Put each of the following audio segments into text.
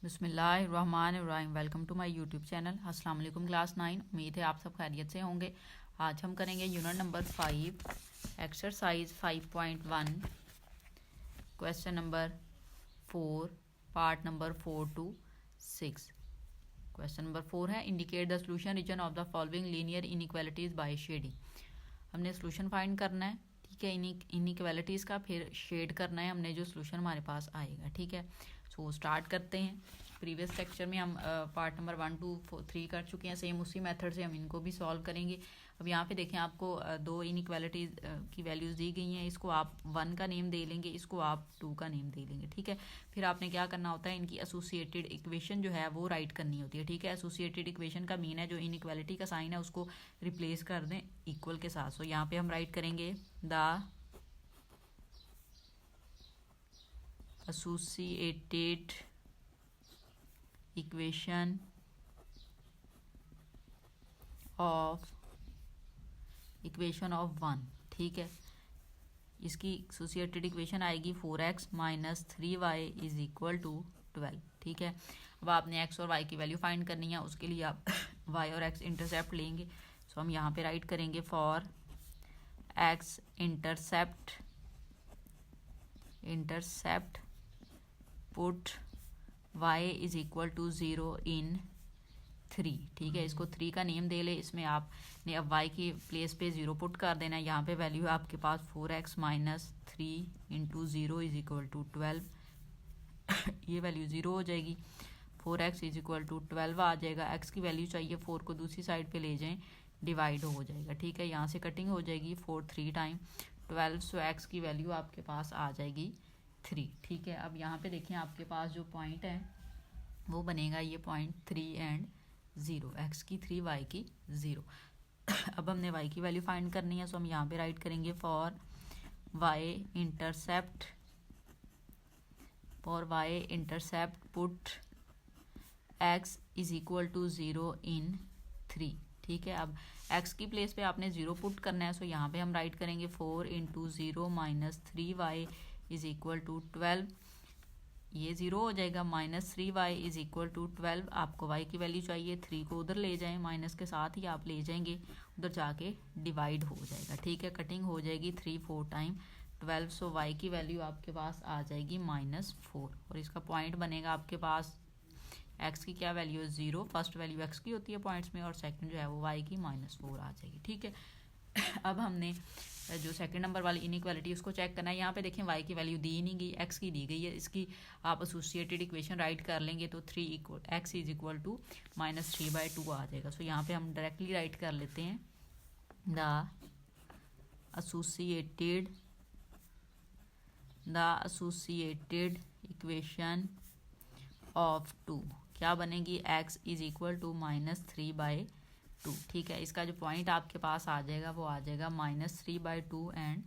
बिस्मिल्लाहिर्रहमानिर्रहीम। Welcome to my YouTube channel. अस्सलाम वालेकुम क्लास 9। उम्मीद है आप सब खैरियत से होंगे। आज हम करेंगे unit number 5 exercise 5.1 question number 4 part number 4 to 6। Question number 4 है indicate the solution region of the following linear inequalities by shading. हमने सोल्यूशन फाइंड करना है, ठीक है, इनइक्वालिटीज़ का, फिर शेड करना है हमने जो सोल्यूशन हमारे पास आएगा, ठीक है। सो स्टार्ट करते हैं। प्रीवियस लेक्चर में हम पार्ट नंबर 1 to 3 कर चुके हैं। सेम उसी मेथड से हम इनको भी सॉल्व करेंगे। अब यहाँ पे देखें, आपको दो इनइक्वालिटीज की वैल्यूज़ दी गई हैं। इसको आप 1 का नेम दे लेंगे, इसको आप 2 का नेम दे लेंगे, ठीक है। फिर आपने क्या करना होता है, इनकी एसोसिएटेड इक्वेशन जो है वो राइट करनी होती है, ठीक है। एसोसिएटेड इक्वेशन का मीन है जो इनइक्वालिटी का साइन है उसको रिप्लेस कर दें इक्वल के साथ। सो यहाँ पे हम राइट करेंगे द एसोसिएटेड इक्वेशन ऑफ 1, ठीक है। इसकी एसोसिएटेड इक्वेशन आएगी 4x minus 3y is equal to 12, ठीक है। अब आपने x और y की वैल्यू फाइंड करनी है, उसके लिए आप y और x इंटरसेप्ट लेंगे। सो हम यहाँ पे राइट करेंगे for x intercept put y is equal to 0 in 3, ठीक है। इसको 3 का नेम दे ले। इसमें आपने अब y की प्लेस पे 0 पुट कर देना है। यहाँ पे वैल्यू है आपके पास 4x minus 3 into 0 is equal to 12। ये वैल्यू 0 हो जाएगी। 4x इज इक्वल टू 12 आ जाएगा। x की वैल्यू चाहिए, 4 को दूसरी साइड पे ले जाएं, डिवाइड हो जाएगा, ठीक है। यहाँ से कटिंग हो जाएगी 4 3 टाइम 12। सो x की वैल्यू आपके पास आ जाएगी 3, ठीक है। अब यहाँ पे देखें, आपके पास जो पॉइंट है वो बनेगा ये पॉइंट 3 एंड 0, x की 3 y की 0। अब हमने y की वैल्यू फाइंड करनी है। सो हम यहाँ पे राइट करेंगे for y intercept put x is equal to 0 in 3, ठीक है। अब x की प्लेस पे आपने 0 पुट करना है। सो यहाँ पे हम राइट करेंगे 4 into 0 minus 3y is equal to 12। ये 0 हो जाएगा। Minus 3y is equal to 12। आपको y की वैल्यू चाहिए, 3 को उधर ले जाएं, माइनस के साथ ही आप ले जाएंगे, उधर जाके डिवाइड हो जाएगा, ठीक है। कटिंग हो जाएगी 3 4 टाइम 12। सो y की वैल्यू आपके पास आ जाएगी -4 और इसका पॉइंट बनेगा आपके पास x की क्या वैल्यू है 0। फर्स्ट वैल्यू x की होती है पॉइंट्स में और सेकंड जो है वो y की -4 आ जाएगी, ठीक है। अब हमने जो सेकंड नंबर वाली इनइक्वालिटी उसको चेक करना है। यहाँ पे देखें y की वैल्यू दी नहीं गई, x की दी गई है। इसकी आप एसोसिएटेड इक्वेशन राइट कर लेंगे तो x इज इक्वल टू -3/2 आ जाएगा। सो यहाँ पे हम डायरेक्टली राइट कर लेते हैं द एसोसिएटेड इक्वेशन ऑफ 2 क्या बनेगी, x इज इक्वल टू -3/2, ठीक है। इसका जो पॉइंट आपके पास आ जाएगा वो आ जाएगा -3/2 एंड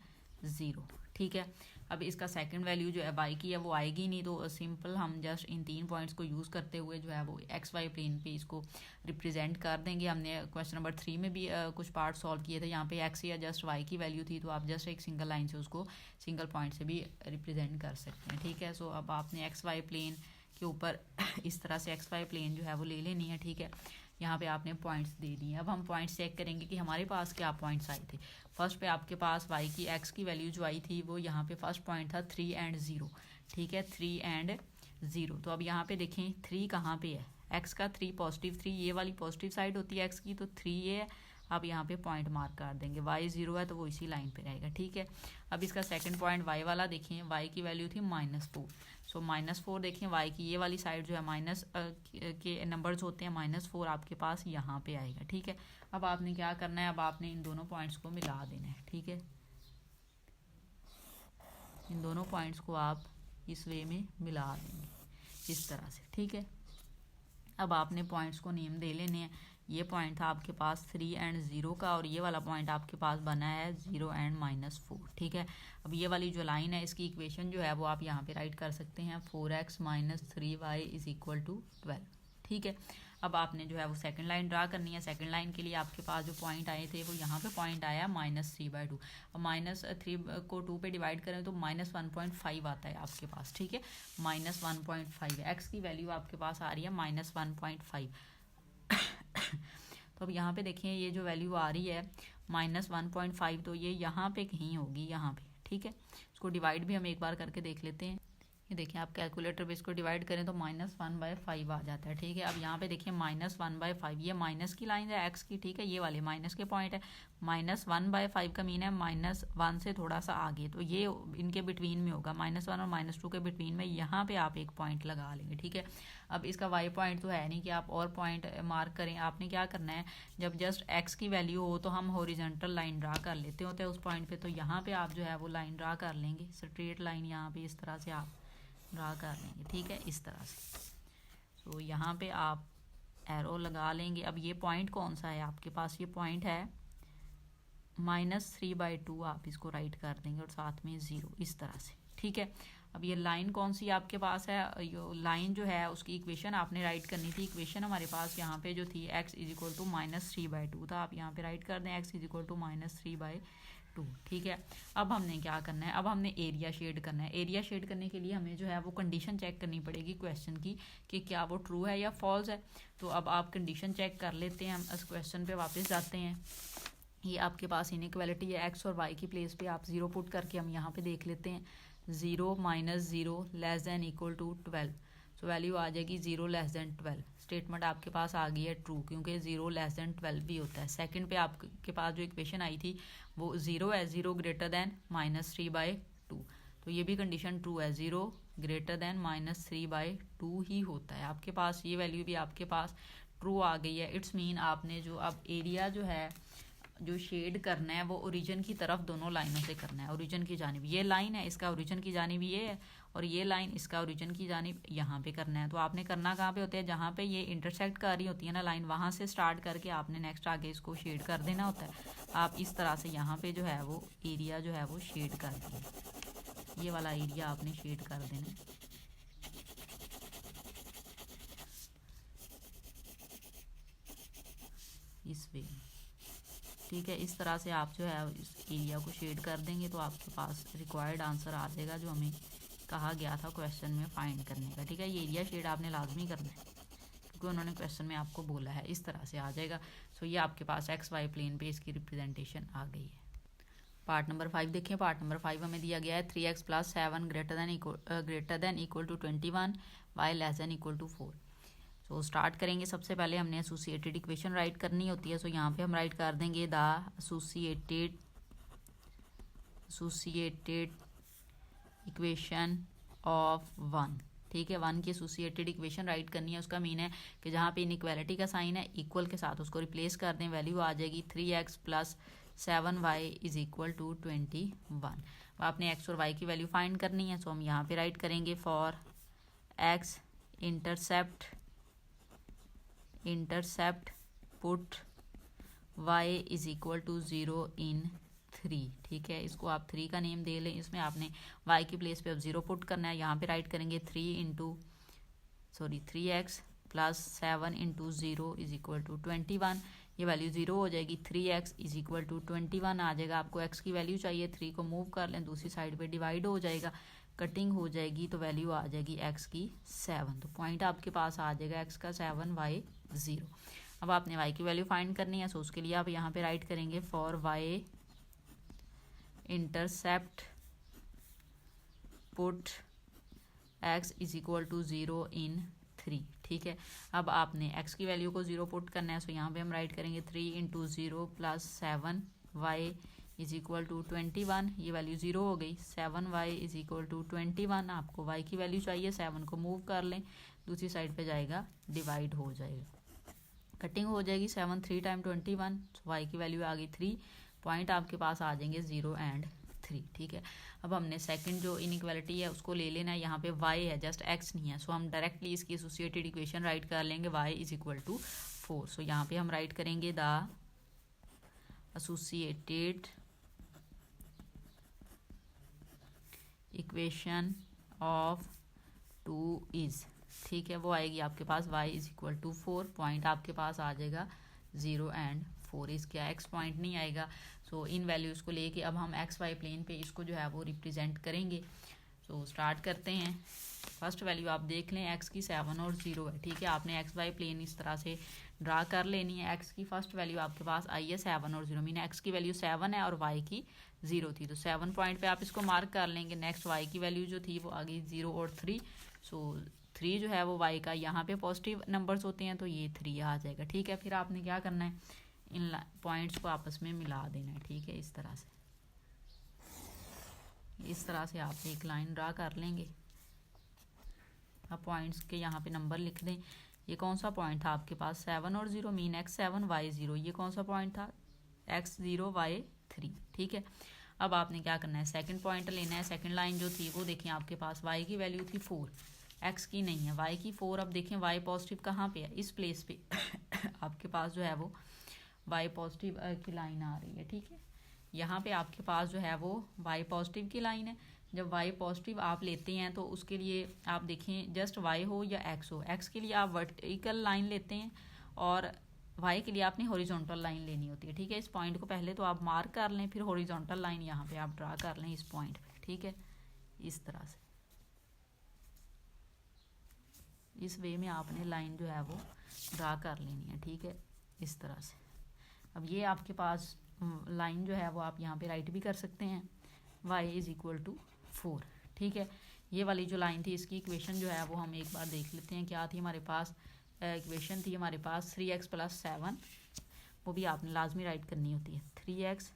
0, ठीक है। अब इसका सेकंड वैल्यू जो है y की है वो आएगी नहीं, तो सिंपल हम जस्ट इन 3 पॉइंट्स को यूज़ करते हुए जो है वो XY प्लेन पे इसको रिप्रेजेंट कर देंगे। हमने क्वेश्चन नंबर 3 में भी कुछ पार्ट सॉल्व किए थे। यहाँ पे x या जस्ट y की वैल्यू थी, तो आप जस्ट एक सिंगल लाइन से उसको सिंगल पॉइंट से भी रिप्रेजेंट कर सकते हैं, ठीक है। सो अब आपने XY प्लेन के ऊपर इस तरह से XY प्लेन जो है वो ले लेनी है, ठीक है। यहाँ पे आपने पॉइंट्स दे दिए। अब हम पॉइंट्स चेक करेंगे कि हमारे पास क्या पॉइंट्स आए थे। फर्स्ट पे आपके पास y की x की वैल्यू जो आई थी वो यहाँ पे फर्स्ट पॉइंट था 3 एंड 0, ठीक है, 3 एंड 0। तो अब यहाँ पे देखें 3 कहाँ पे है, x का 3 पॉजिटिव 3, ये वाली पॉजिटिव साइड होती है x की, तो 3 ये है। आप यहाँ पे पॉइंट मार्क कर देंगे, y 0 है तो वो इसी लाइन पे रहेगा, ठीक है। अब इसका सेकंड पॉइंट y वाला देखें, y की वैल्यू थी -4। सो -4 देखें, y की ये वाली साइड जो है माइनस के नंबर्स होते हैं, -4 आपके पास यहाँ पे आएगा, ठीक है। अब आपने क्या करना है, अब आपने इन दोनों पॉइंट्स को मिला देना है, ठीक है। इन दोनों पॉइंट्स को आप इस वे में मिला देंगे इस तरह से, ठीक है। अब आपने पॉइंट्स को नेम दे लेने हैं। ये पॉइंट था आपके पास 3 एंड 0 का और ये वाला पॉइंट आपके पास बना है 0 एंड -4, ठीक है। अब ये वाली जो लाइन है इसकी इक्वेशन जो है वो आप यहाँ पे राइट कर सकते हैं 4x minus 3y is equal to 12, ठीक है। अब आपने जो है वो सेकंड लाइन ड्रा करनी है। सेकंड लाइन के लिए आपके पास जो पॉइंट आए थे वो यहाँ पे पॉइंट आया -3/2। अब -3 को 2 पे डिवाइड करें तो -1.5 आता है आपके पास, ठीक है। -1.5 एक्स की वैल्यू आपके पास आ रही है -1.5। तो अब यहाँ पे देखें ये जो वैल्यू आ रही है -1.5, तो ये यहाँ पे कहीं होगी, यहाँ पे, ठीक है। इसको डिवाइड भी हम एक बार करके देख लेते हैं। ये देखिए आप कैलकुलेटर पे इसको डिवाइड करें तो -1/5 आ जाता है, ठीक है। अब यहाँ पे देखिए -1/5, ये माइनस की लाइन है एक्स की, ठीक है। ये वाले माइनस के पॉइंट है। -1/5 का मीन है -1 से थोड़ा सा आगे, तो ये इनके बिटवीन में होगा, -1 और -2 के बिटवीन में। यहाँ पे आप एक पॉइंट लगा लेंगे, ठीक है। अब इसका वाई पॉइंट तो है नहीं कि आप और पॉइंट मार्क करें। आपने क्या करना है, जब जस्ट एक्स की वैल्यू हो तो हम हॉरिजॉन्टल लाइन ड्रा कर लेते होते हैं उस पॉइंट पे। तो यहाँ पे आप जो है वो लाइन ड्रा कर लेंगे, स्ट्रेट लाइन यहाँ पे इस तरह से आप ड्रा कर लेंगे, ठीक है, इस तरह से। तो यहाँ पे आप एरो लगा लेंगे। अब ये पॉइंट कौन सा है आपके पास, ये पॉइंट है -3/2, आप इसको राइट कर देंगे और साथ में 0 इस तरह से, ठीक है। अब ये लाइन कौन सी आपके पास है, ये लाइन जो है उसकी इक्वेशन आपने राइट करनी थी। इक्वेशन हमारे पास यहाँ पे जो थी x = -3/2 था, आप यहाँ पे राइट कर दें x = -3/2, ठीक है। अब हमने क्या करना है, अब हमने एरिया शेड करना है। एरिया शेड करने के लिए हमें जो है वो कंडीशन चेक करनी पड़ेगी क्वेश्चन की कि क्या वो ट्रू है या फॉल्स है। तो अब आप कंडीशन चेक कर लेते हैं। हम इस क्वेश्चन पे वापस जाते हैं। ये आपके पास इनइक्वालिटी है, एक्स और वाई की प्लेस पे आप 0 पुट करके हम यहाँ पे देख लेते हैं। 0 - 0 <= 12, सो वैल्यू आ जाएगी 0 <= 12। स्टेटमेंट आपके पास आ गई है ट्रू, क्योंकि 0 <= 12 भी होता है। सेकंड पे आपके पास जो इक्वेशन आई थी वो 0 है, 0 > -3/2, तो ये भी कंडीशन ट्रू है, 0 > -3/2 ही होता है। आपके पास ये वैल्यू भी आपके पास ट्रू आ गई है। इट्स मीन आपने जो अब एरिया जो है जो शेड करना है वो ओरिजिन की तरफ दोनों लाइनों से करना है। ओरिजिन की जानिब ये लाइन है, इसका ओरिजिन की जानिब ये है, और ये लाइन इसका ओरिजिन की जानिब यहाँ पे करना है। तो आपने करना कहाँ पे होता है, जहाँ पे ये इंटरसेक्ट कर रही होती है ना लाइन, वहाँ से स्टार्ट करके आपने नेक्स्ट आगे इसको शेड कर देना होता है। आप इस तरह से यहाँ पे जो है वो एरिया जो है वो शेड कर दें, ये वाला एरिया आपने शेड कर देना है। इस वे, ठीक है, इस तरह से आप जो है इस एरिया को शेड कर देंगे तो आपके पास रिक्वायर्ड आंसर आ जाएगा जो हमें कहा गया था क्वेश्चन में फाइंड करने का, ठीक है। ये एरिया शेड आपने लाजमी करना है क्योंकि उन्होंने क्वेश्चन में आपको बोला है, इस तरह से आ जाएगा। सो ये आपके पास XY प्लेन पे इसकी रिप्रेजेंटेशन आ गई है। पार्ट नंबर 5 देखें। पार्ट नंबर 5 हमें दिया गया है 3x + 7 > 21 y <= 4। सो स्टार्ट करेंगे। सबसे पहले हमने एसोसिएटेड इक्वेशन राइट करनी होती है। सो यहाँ पे हम राइट कर देंगे द एसोसिएटेड इक्वेशन ऑफ 1, ठीक है। 1 की एसोसिएटेड इक्वेशन राइट करनी है। उसका मीन है कि जहाँ पे इनइक्वालिटी का साइन है इक्वल के साथ उसको रिप्लेस कर दें, वैल्यू आ जाएगी 3x + 7y = 21। आपने x और y की वैल्यू फाइंड करनी है। सो हम यहाँ पे राइट करेंगे for x intercept put y = 0 in 3, ठीक है। इसको आप 3 का नेम दे लें। इसमें आपने y की प्लेस पे अब 0 पुट करना है। यहाँ पे राइट करेंगे 3x + 7 × 0 = 21। ये वैल्यू 0 हो जाएगी। 3x = 21 आ जाएगा। आपको x की वैल्यू चाहिए, 3 को मूव कर लें, दूसरी साइड पे डिवाइड हो जाएगा, कटिंग हो जाएगी, तो वैल्यू आ जाएगी x की 7। तो पॉइंट आपके पास आ जाएगा x का 7, y 0। अब आपने y की वैल्यू फाइंड करनी है। सो उसके लिए आप यहाँ पे राइट करेंगे for y intercept put x = 0 in 3, ठीक है। अब आपने x की वैल्यू को 0 पुट करना है। सो यहाँ पे हम राइट करेंगे 3 × 0 + 7 y = 21। ये वैल्यू 0 हो गई। 7y = 21। आपको y की वैल्यू चाहिए, 7 को मूव कर लें, दूसरी साइड पे जाएगा, डिवाइड हो जाएगा, कटिंग हो जाएगी। 7 3 × 21, y की वैल्यू आ गई 3। पॉइंट आपके पास आ जाएंगे 0 और 3, ठीक है। अब हमने सेकंड जो इनइक्वालिटी है उसको ले लेना है। यहाँ पे y है, जस्ट x नहीं है। सो हम डायरेक्टली इसकी एसोसिएटेड इक्वेशन राइट कर लेंगे y = 4। सो यहाँ पे हम राइट करेंगे the associated equation of 2 is ठीक है, वो आएगी आपके पास y is equal to 4, point आपके पास आ जाएगा 0 एंड 4, इसका x पॉइंट नहीं आएगा। सो इन वैल्यूज़ को लेके अब हम एक्स वाई प्लेन पे इसको जो है वो रिप्रेजेंट करेंगे। सो स्टार्ट करते हैं। फर्स्ट वैल्यू आप देख लें, x की 7 और 0 है, ठीक है। आपने एक्स वाई प्लेन इस तरह से ड्रा कर लेनी है। x की फर्स्ट वैल्यू आपके पास आई है 7 और 0, मीन x की वैल्यू 7 है और y की 0 थी, तो 7 पॉइंट पे आप इसको मार्क कर लेंगे। नेक्स्ट y की वैल्यू जो थी वो आ गई 0 और 3। सो 3 जो है वो y का यहाँ पे पॉजिटिव नंबर्स होते हैं, तो ये 3 आ जाएगा, ठीक है। फिर आपने क्या करना है, इन पॉइंट्स को आपस में मिला देना है, ठीक है। इस तरह से आप एक लाइन ड्रा कर लेंगे। अब पॉइंट्स के यहाँ पे नंबर लिख दें। ये कौन सा पॉइंट था आपके पास, 7 और 0, मीन x7 y0। ये कौन सा पॉइंट था, x0 y3, ठीक है। अब आपने क्या करना है, सेकंड पॉइंट लेना है। सेकंड लाइन जो थी वो देखें आपके पास y की वैल्यू थी 4, x की नहीं है, y की 4। अब देखें y पॉजिटिव कहाँ पे है, इस प्लेस पे आपके पास जो है वो y पॉजिटिव की लाइन आ रही है, ठीक है। यहाँ पे आपके पास जो है वो y पॉजिटिव की लाइन है। जब y पॉजिटिव आप लेते हैं तो उसके लिए आप देखें जस्ट y हो या x हो, x के लिए आप वर्टिकल लाइन लेते हैं और y के लिए आपने हॉरिजॉन्टल लाइन लेनी होती है, ठीक है। इस पॉइंट को पहले तो आप मार्क कर लें, फिर हॉरिजॉन्टल लाइन यहाँ पे आप ड्रा कर लें इस पॉइंट पे, ठीक है। इस तरह से, इस वे में आपने लाइन जो है वो ड्रा कर लेनी है, ठीक है, इस तरह से। अब ये आपके पास लाइन जो है वो आप यहाँ पे राइट भी कर सकते हैं, y इज इक्वल टू 4, ठीक है। ये वाली जो लाइन थी इसकी इक्वेशन जो है वो हम एक बार देख लेते हैं क्या थी हमारे पास। इक्वेशन थी हमारे पास 3x + 7, वो भी आपने लाजमी राइट करनी होती है, 3x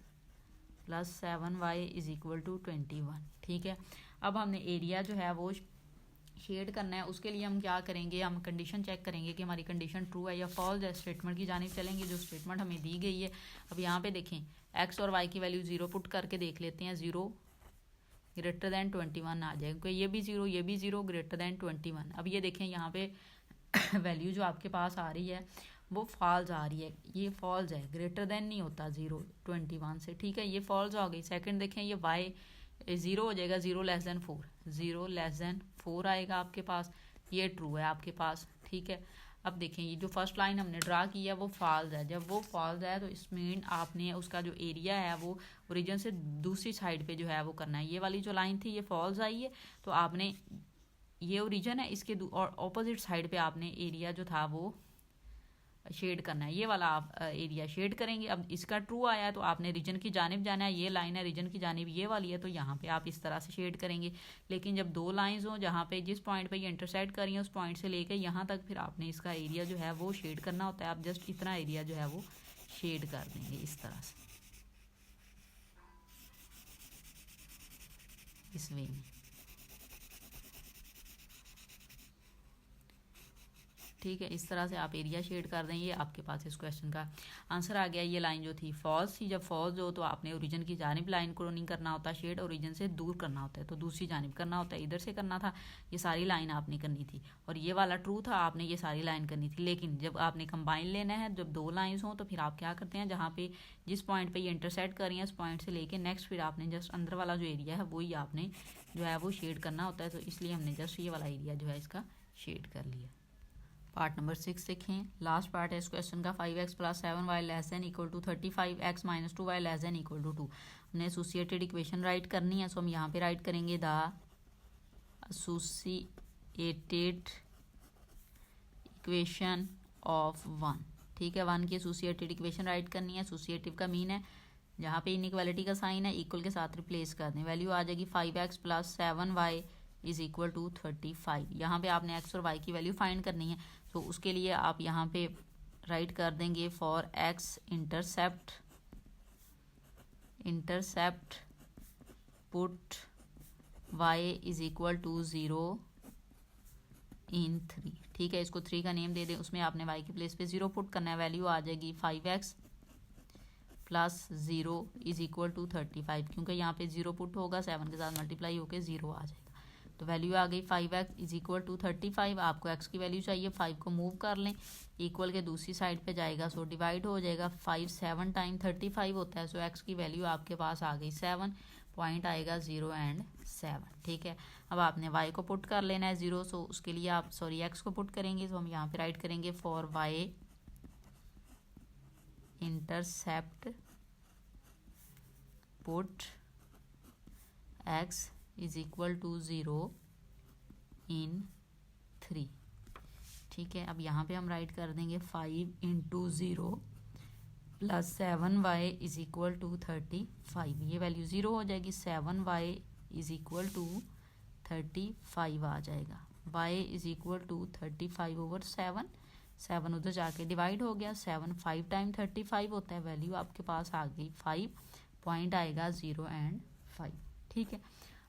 + 7y is equal to 21, ठीक है। अब हमने एरिया जो है वो शेड करना है। उसके लिए हम क्या करेंगे, हम कंडीशन चेक करेंगे कि हमारी कंडीशन ट्रू है या फॉल्स है। स्टेटमेंट की जानिब चलेंगे, जो स्टेटमेंट हमें दी गई है। अब यहाँ पे देखें x और y की वैल्यू 0 पुट करके देख लेते हैं, 0 ग्रेटर दैन 21 आ जाएगा, क्योंकि ये भी 0, ये भी 0, ग्रेटर दैन 21। अब ये देखें यहाँ पे वैल्यू जो आपके पास आ रही है वो फॉल्स आ रही है, ये फॉल्स है, ग्रेटर देन नहीं होता 0 21 से, ठीक है। ये फॉल्स हो गई। सेकंड देखें ये y 0 हो जाएगा, 0 लेस देन 4, 0 लेस देन 4 आएगा आपके पास, ये ट्रू है आपके पास, ठीक है। अब देखें ये जो फर्स्ट लाइन हमने ड्रा की है वो फॉल्स है। जब वो फॉल्स है तो इसमें आपने उसका जो एरिया है वो ओरिजिन से दूसरी साइड पे जो है वो करना है। ये वाली जो लाइन थी ये फॉल्स आई है, तो आपने ये ओरिजिन है, इसके ऑपोजिट साइड पे आपने एरिया जो था वो शेड करना है। ये वाला आप एरिया शेड करेंगे। अब इसका ट्रू आया है तो आपने रीजन की जानिब जाना है, ये लाइन है रीजन की जानिब ये वाली है, तो यहाँ पे आप इस तरह से शेड करेंगे। लेकिन जब दो लाइंस हो जहाँ पे जिस पॉइंट पे ये इंटरसेक्ट कर रही है उस पॉइंट से लेकर यहाँ तक फिर आपने इसका एरिया जो है वो शेड करना होता है। आप जस्ट इतना एरिया जो है वो शेड कर देंगे इस तरह से, इस वे में, ठीक है। इस तरह से आप एरिया शेड कर दें। ये आपके पास इस क्वेश्चन का आंसर आ गया। ये लाइन जो थी फॉल्स थी, जब फॉल्स हो तो आपने ओरिजिन की जानिब लाइन को नहीं करना होता शेड, ओरिजिन से दूर करना होता है तो दूसरी जानिब करना होता है, इधर से करना था, ये सारी लाइन आपने करनी थी। और ये वाला ट्रू था, आपने ये सारी लाइन करनी थी। लेकिन जब आपने कंबाइन लेना है, जब दो लाइन्स हों तो फिर आप क्या करते हैं, जहाँ पे जिस पॉइंट पर ये इंटरसेक्ट कर रही है उस पॉइंट से लेके नेक्स्ट फिर आपने जस्ट अंदर वाला जो एरिया है वही आपने जो है वो शेड करना होता है। तो इसलिए हमने जस्ट ये वाला एरिया जो है इसका शेड कर लिया। पार्ट नंबर 6 देखें, लास्ट पार्ट है इस क्वेश्चन का। 5x + 7y less than equal to 35x - 2y less than equal to 2। हमने एसोसिएटेड इक्वेशन राइट करनी है, सो हम यहाँ पे राइट करेंगे द एसोसिएटेड इक्वेशन ऑफ 1, ठीक है। 1 की एसोसिएटेड इक्वेशन राइट करनी है। एसोसिएटिव का मीन है जहाँ पे इनइक्वालिटी का साइन है इक्वल के साथ रिप्लेस कर दें, वैल्यू आ जाएगी 5x + 7y is equal to 35। यहाँ पे आपने x और y की वैल्यू फाइंड करनी है, तो उसके लिए आप यहाँ पे राइट कर देंगे for x intercept put y is equal to 0 in 3, ठीक है। इसको 3 का नेम दे दें, उसमें आपने y की प्लेस पे 0 पुट करना है, वैल्यू आ जाएगी 5x + 0 इज इक्वल टू 35, क्योंकि यहाँ पे 0 पुट होगा 7 के साथ मल्टीप्लाई होकर 0 आ जाएगा, तो वैल्यू आ गई 5x इज इक्वल टू 35। आपको x की वैल्यू चाहिए, 5 को मूव कर लें, इक्वल के दूसरी साइड पे जाएगा, सो डिवाइड हो जाएगा। 5 7 टाइम 35 होता है, सो x की वैल्यू आपके पास आ गई 7, पॉइंट आएगा 0 एंड 7। ठीक है, अब आपने y को पुट कर लेना है 0, सो उसके लिए आप x को पुट करेंगे, तो हम यहाँ पे राइट करेंगे for y intercept put x is equal to 0 in 3। ठीक है, अब यहाँ पे हम राइट कर देंगे 5 into 0 plus 7y is equal to 35। ये वैल्यू 0 हो जाएगी, 7y इज इक्वल टू 35 आ जाएगा। y is equal to 35 over 7 उधर जाके डिवाइड हो गया, 7 5 टाइम 35 होता है, वैल्यू आपके पास आ गई 5, पॉइंट आएगा 0 एंड 5। ठीक है,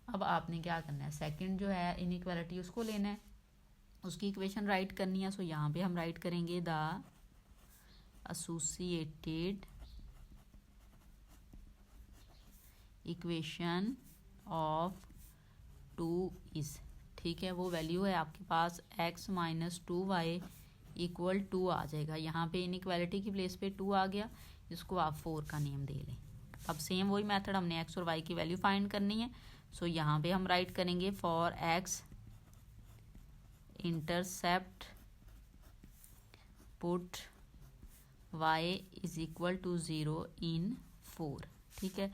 अब आपने क्या करना है, सेकंड जो है इनइक्वालिटी उसको लेना है, उसकी इक्वेशन राइट करनी है। सो यहाँ पे हम राइट करेंगे the associated equation of 2 is. ठीक है, वो वैल्यू है आपके पास x माइनस 2y इक्वल 2 आ जाएगा। यहाँ पे इनइक्वालिटी की प्लेस पे 2 आ गया, इसको आप 4 का नेम दे लें। अब सेम वही मेथड, हमने x और y की वैल्यू फाइंड करनी है। सो यहाँ पे हम राइट करेंगे for x intercept put y is equal to 0 in 4। ठीक है,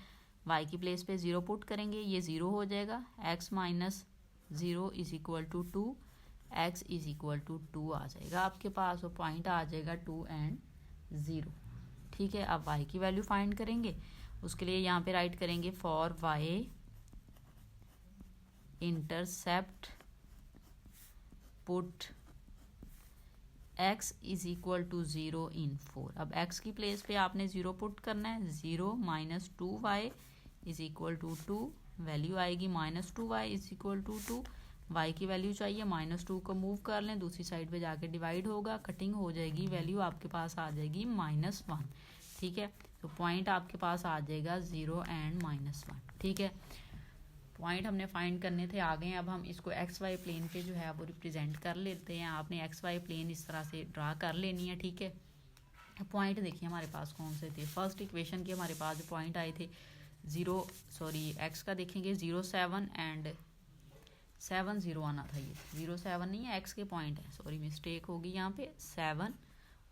y की प्लेस पे 0 पुट करेंगे, ये 0 हो जाएगा, x minus 0 is equal to 2, x is equal to 2 आ जाएगा आपके पास, और पॉइंट आ जाएगा 2 एंड 0। ठीक है, अब y की वैल्यू फाइंड करेंगे, उसके लिए यहाँ पे राइट करेंगे for y intercept put x is equal to 0 in 4। अब x की प्लेस पे आपने 0 पुट करना है, 0 minus 2y is equal to 2, value आएगी minus 2y is equal to 2, y की वैल्यू चाहिए, -2 को मूव कर लें, दूसरी साइड पे जाके डिवाइड होगा, कटिंग हो जाएगी, वैल्यू आपके पास आ जाएगी -1। ठीक है, तो पॉइंट आपके पास आ जाएगा 0 एंड -1। ठीक है, पॉइंट हमने फाइंड करने थे, आ गए। अब हम इसको एक्स वाई प्लेन पे जो है वो रिप्रेजेंट कर लेते हैं। आपने एक्स वाई प्लेन इस तरह से ड्रा कर लेनी है। ठीक है, पॉइंट देखिए हमारे पास कौन से थे। फर्स्ट इक्वेशन के हमारे पास जो पॉइंट आए थे एक्स का देखेंगे 0 7 एंड 7 0 आना था, ये 0 7 नहीं है, एक्स के पॉइंट है, सॉरी मिस्टेक होगी यहाँ पे, 7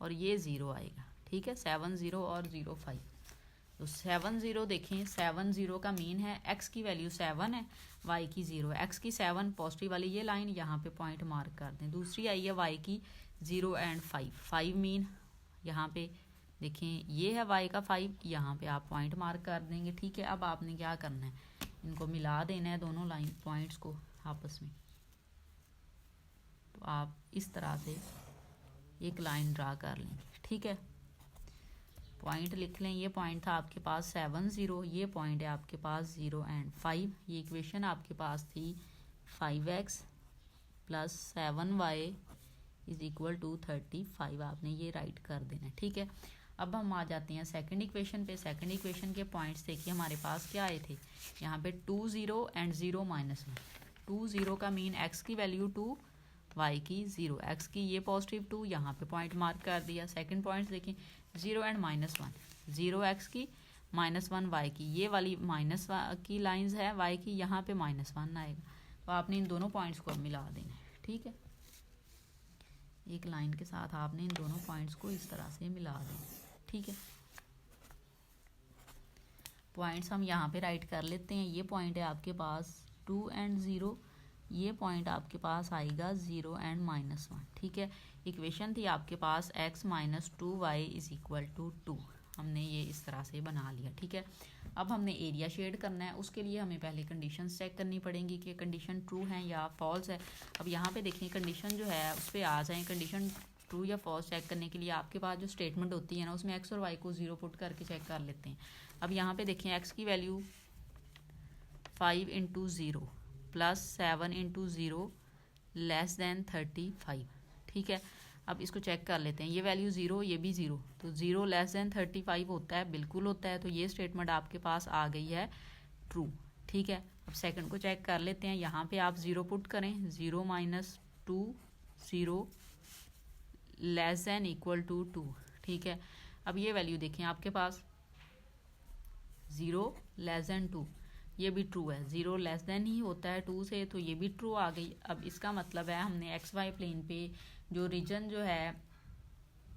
और ये 0 आएगा। ठीक है, 7 0 और 0 5, तो 7 0 देखें, 7 0 का मीन है x की वैल्यू 7 है, y की 0 है, x की 7 पॉजिटिव वाली ये लाइन यहाँ पे पॉइंट मार्क कर दें। दूसरी आई है y की 0 एंड 5 मीन यहाँ पे देखें, ये है y का 5, यहाँ पे आप पॉइंट मार्क कर देंगे। ठीक है, अब आपने क्या करना है, इनको मिला देना है दोनों लाइन पॉइंट्स को आपस में। तो आप इस तरह से एक लाइन ड्रा कर लेंगे। ठीक है, पॉइंट लिख लें, ये पॉइंट था आपके पास 7 0, ये पॉइंट है आपके पास 0 एंड 5। ये इक्वेशन आपके पास थी 5x plus 7y is equal to 35, आपने ये राइट कर देना है। ठीक है, अब हम आ जाते हैं सेकंड इक्वेशन पे। सेकंड इक्वेशन के पॉइंट्स देखिए हमारे पास क्या आए थे, यहाँ पे 2 0 एंड 0 -1। 2 0 का मीन x की वैल्यू 2, y की 0, x की ये पॉजिटिव 2, यहाँ पे पॉइंट मार्क कर दिया। सेकंड पॉइंट देखिए 0 एंड -1, 0 x की -1 y की, ये वाली माइनस की लाइंस है, y की यहाँ पे -1 आएगा। तो आपने इन दोनों पॉइंट्स को मिला देना है। ठीक है, एक लाइन के साथ आपने इन दोनों पॉइंट्स को इस तरह से मिला देना। ठीक है, पॉइंट्स हम यहाँ पे राइट कर लेते हैं। ये पॉइंट है आपके पास 2 एंड 0, ये पॉइंट आपके पास आएगा 0 एंड -1। ठीक है, इक्वेशन थी आपके पास x minus 2y is equal to 2, हमने ये इस तरह से बना लिया। ठीक है, अब हमने एरिया शेड करना है, उसके लिए हमें पहले कंडीशन चेक करनी पड़ेगी कि कंडीशन ट्रू है या फॉल्स है। अब यहाँ पे देखिए कंडीशन जो है उस पर आ जाए, कंडीशन ट्रू या फॉल्स चेक करने के लिए आपके पास जो स्टेटमेंट होती है ना, उसमें x और y को 0 पुट करके चेक कर लेते हैं। अब यहाँ पे देखिए x की value 5 into 0 plus 7 into 0 less than 35। ठीक है, अब इसको चेक कर लेते हैं, ये वैल्यू 0, ये भी 0, तो 0 लेस देन 35 होता है, बिल्कुल होता है, तो ये स्टेटमेंट आपके पास आ गई है ट्रू। ठीक है, अब सेकंड को चेक कर लेते हैं, यहाँ पे आप 0 पुट करें, 0 - 2 0 लेस देन इक्वल टू 2। ठीक है, अब ये वैल्यू देखें आपके पास 0 लेस देन 2, ये भी ट्रू है, 0 लेस देन ही होता है 2 से, तो ये भी ट्रू आ गई। अब इसका मतलब है हमने एक्स वाई प्लेन पे जो रीजन जो है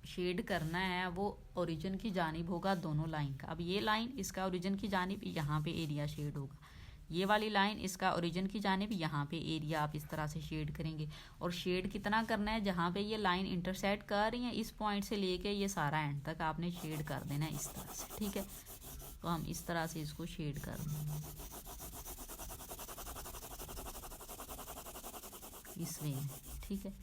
शेड करना है वो ओरिजिन की जानिब होगा दोनों लाइन का। अब ये लाइन इसका ओरिजिन की जानिब, यहाँ पे एरिया शेड होगा। ये वाली लाइन इसका ओरिजिन की जानिब, यहाँ पे एरिया आप इस तरह से शेड करेंगे। और शेड कितना करना है, जहाँ पे ये लाइन इंटरसेक्ट कर रही है इस पॉइंट से लेके ये सारा एंड तक आपने शेड कर देना है इस तरह से, ठीक है। तो हम इस तरह से इसको शेड कर देंगे इस वे में, ठीक है।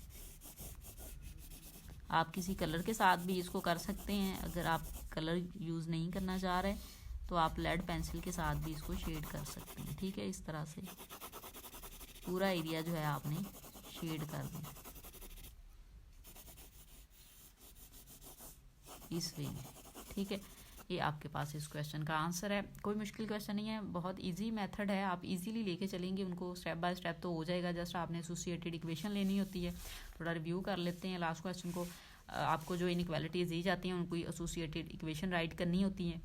आप किसी कलर के साथ भी इसको कर सकते हैं। अगर आप कलर यूज़ नहीं करना चाह रहे तो आप लेड पेंसिल के साथ भी इसको शेड कर सकते हैं, ठीक है। इस तरह से पूरा एरिया जो है आपने शेड कर देना इस वे में, ठीक है। ये आपके पास इस क्वेश्चन का आंसर है। कोई मुश्किल क्वेश्चन नहीं है, बहुत इजी मेथड है, आप इजीली लेके चलेंगे उनको स्टेप बाय स्टेप तो हो जाएगा। जस्ट आपने एसोसिएटेड इक्वेशन लेनी होती है। थोड़ा रिव्यू कर लेते हैं लास्ट क्वेश्चन को। आपको जो इनइक्वालिटीज दी जाती हैं उनको एसोसिएटेड इक्वेशन राइट करनी होती है।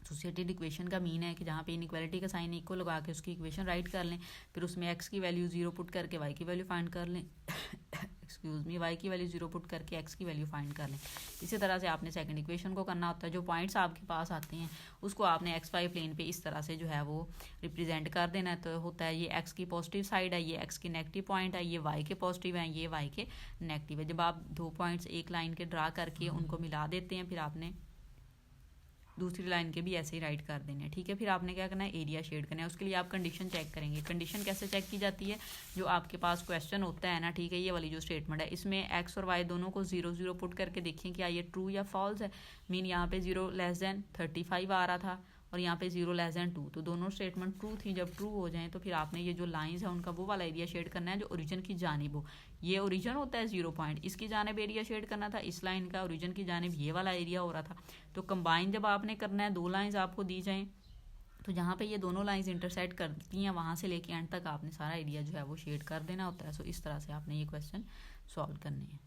एसोसिएटेड इक्वेशन का मीन है कि जहाँ पे इनइक्वालिटी का साइन इक्वल लगा के उसकी इक्वेशन राइट कर लें, फिर उसमें एक्स की वैल्यू 0 पुट करके वाई की वैल्यू फाइंड कर लें एक्सक्यूज मी, वाई की वैल्यू 0 पुट करके एक्स की वैल्यू फाइंड कर लें। इसी तरह से आपने सेकंड इक्वेशन को करना होता है। जो पॉइंट्स आपके पास आते हैं उसको आपने एक्स वाई प्लेन पे इस तरह से जो है वो रिप्रेजेंट कर देना है। तो होता है ये एक्स की पॉजिटिव साइड है, ये एक्स की नेगेटिव पॉइंट है, ये वाई के पॉजिटिव है, ये वाई के नेगेटिव है। जब आप दो पॉइंट्स एक लाइन के ड्रा करके उनको मिला देते हैं, फिर आपने दूसरी लाइन के भी ऐसे ही राइट कर देने हैं, ठीक है। फिर आपने क्या करना है, एरिया शेड करना है। उसके लिए आप कंडीशन चेक करेंगे। कंडीशन कैसे चेक की जाती है, जो आपके पास क्वेश्चन होता है ना, ठीक है, ये वाली जो स्टेटमेंट है इसमें एक्स और वाई दोनों को 0 0 पुट करके देखिए क्या ये ट्रू या फॉल्स है। मीन यहाँ पे 0 लेस देन 35 आ रहा था और यहाँ पे 0 लेस देन 2, तो दोनों स्टेटमेंट ट्रू थी। जब ट्रू हो जाएं तो फिर आपने ये जो लाइंस है उनका वो वाला एरिया शेड करना है जो ओरिजिन की जानिब हो। ये ओरिजिन होता है 0 पॉइंट, इसकी जानिब एरिया शेड करना था। इस लाइन का ओरिजिन की जानिब ये वाला एरिया हो रहा था। तो कंबाइन जब आपने करना है, दो लाइंस आपको दी जाएं तो जहाँ पे ये दोनों लाइंस इंटरसेक्ट करती हैं वहाँ से लेके एंड तक आपने सारा एरिया जो है वो शेड कर देना होता है। सो इस तरह से आपने ये क्वेश्चन सॉल्व करने हैं।